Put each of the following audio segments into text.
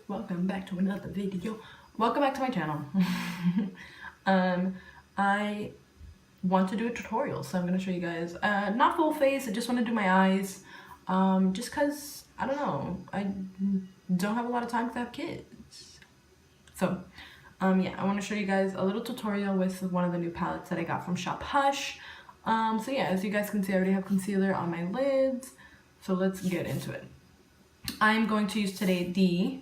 welcome back to another video. Welcome back to my channel. I want to do a tutorial, so I'm going to show you guys, not full face, I just want to do my eyes, just because, I don't know, I don't have a lot of time because I have kids. So, yeah, I want to show you guys a little tutorial with one of the new palettes that I got from Shop Hush. So yeah, as you guys can see, I already have concealer on my lids, so let's get into it. I'm going to use today the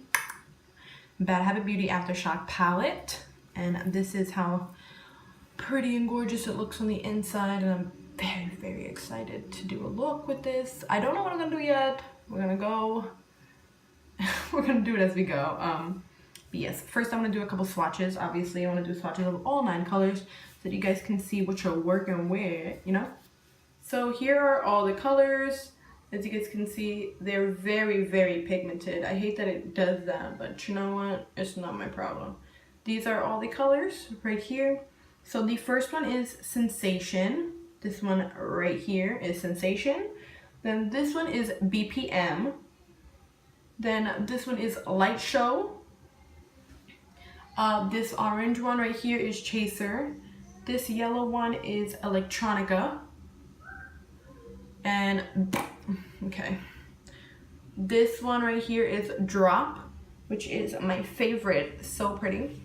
Bad Habit Beauty Aftershock palette, and this is how pretty and gorgeous it looks on the inside, and I'm very excited to do a look with this. I don't know what I'm gonna do yet. We're gonna do it as we go. But yes, first I'm gonna do a couple swatches. Obviously I want to do swatches of all 9 colors so that you guys can see what you're working with, you know. So here are all the colors. As you guys can see, they're very pigmented. I hate that it does that, but you know what? It's not my problem. These are all the colors right here. So the first one is Sensation. This one right here is Sensation. Then this one is BPM. Then this one is Light Show. This orange one right here is Chaser. This yellow one is Electronica. And okay, this one right here is Drop, which is my favorite. So pretty.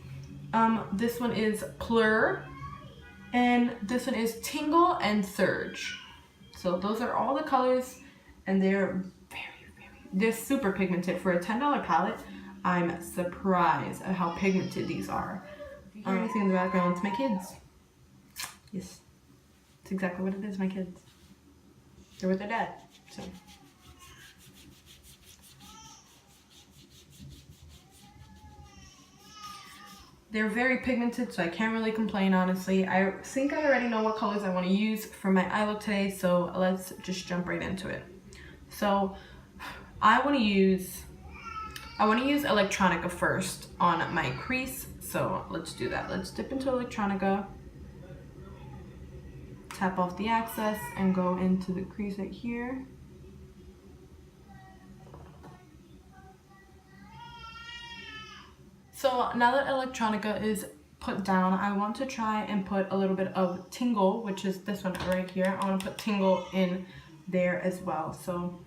This one is Plur, and this one is Tingle and Surge. So those are all the colors, and they're they're super pigmented. For a $10 palette, I'm surprised at how pigmented these are. If you hear anything in the background, it's my kids. Yes, it's exactly what it is, my kids. They're with their dad, so. They're very pigmented, so I can't really complain, honestly. I think I already know what colors I want to use for my eye look today, so let's just jump right into it. So I want to use Electronica first on my crease, so let's do that. Let's dip into Electronica, tap off the excess, and go into the crease right here. So now that Electronica is put down, I want to try and put a little bit of Tingle, which is this one right here. I want to put Tingle in there as well. So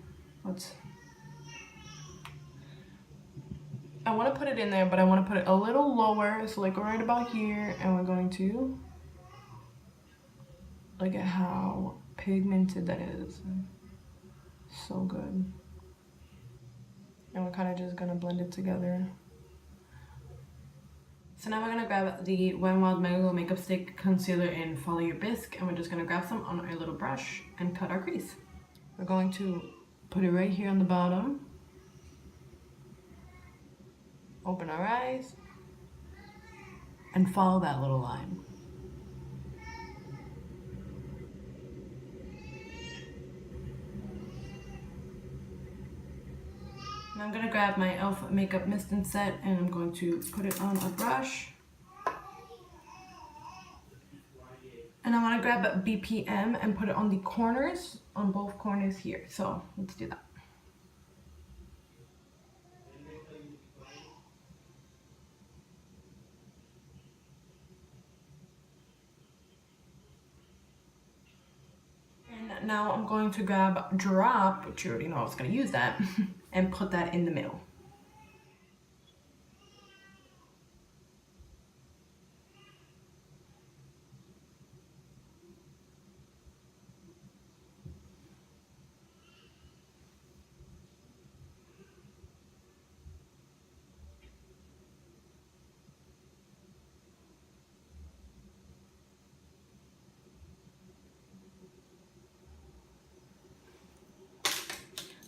I want to put it in there, but I want to put it a little lower, so like right about here, and we're going to look at how pigmented that is. So good. And we're kind of just gonna blend it together. So now we're gonna grab the Wet n Wild Mega Glow Makeup Stick Concealer in Follow Your Bisque, and we're just gonna grab some on our little brush and cut our crease. We're going to put it right here on the bottom. Open our eyes and follow that little line. Now I'm gonna grab my e.l.f. Makeup Mist and Set, and I'm going to put it on a brush. And I want to grab BPM and put it on the corners, on both corners here. So let's do that. And now I'm going to grab Drop, which you already know I was going to use that, and put that in the middle.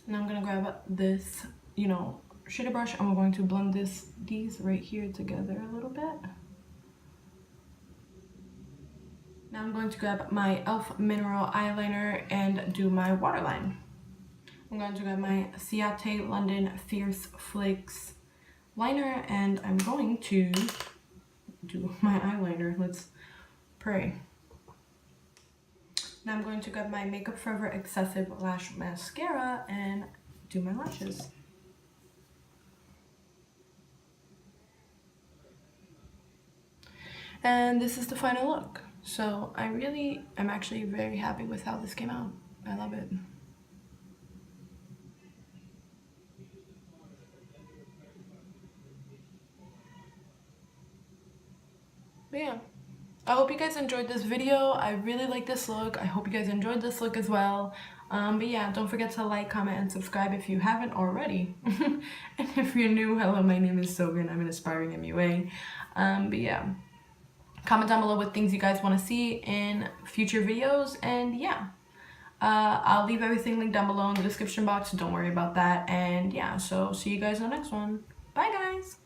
Now I'm gonna grab this, shader brush, and we're going to blend these right here together a little bit. Now I'm going to grab my e.l.f. Mineral Eyeliner and do my waterline. I'm going to grab my Ciate London Fierce Flakes liner, and I'm going to do my eyeliner. Let's pray. Now I'm going to grab my Makeup Forever Excessive Lash Mascara and do my lashes. And this is the final look. So I really am actually very happy with how this came out. I love it. But yeah, I hope you guys enjoyed this video. I really like this look. I hope you guys enjoyed this look as well. But yeah, don't forget to like, comment, and subscribe if you haven't already. And if you're new, hello, my name is Sogan. I'm an aspiring MUA. But yeah, comment down below what things you guys want to see in future videos. And yeah, I'll leave everything linked down below in the description box. Don't worry about that. And yeah, so see you guys in the next one. Bye, guys.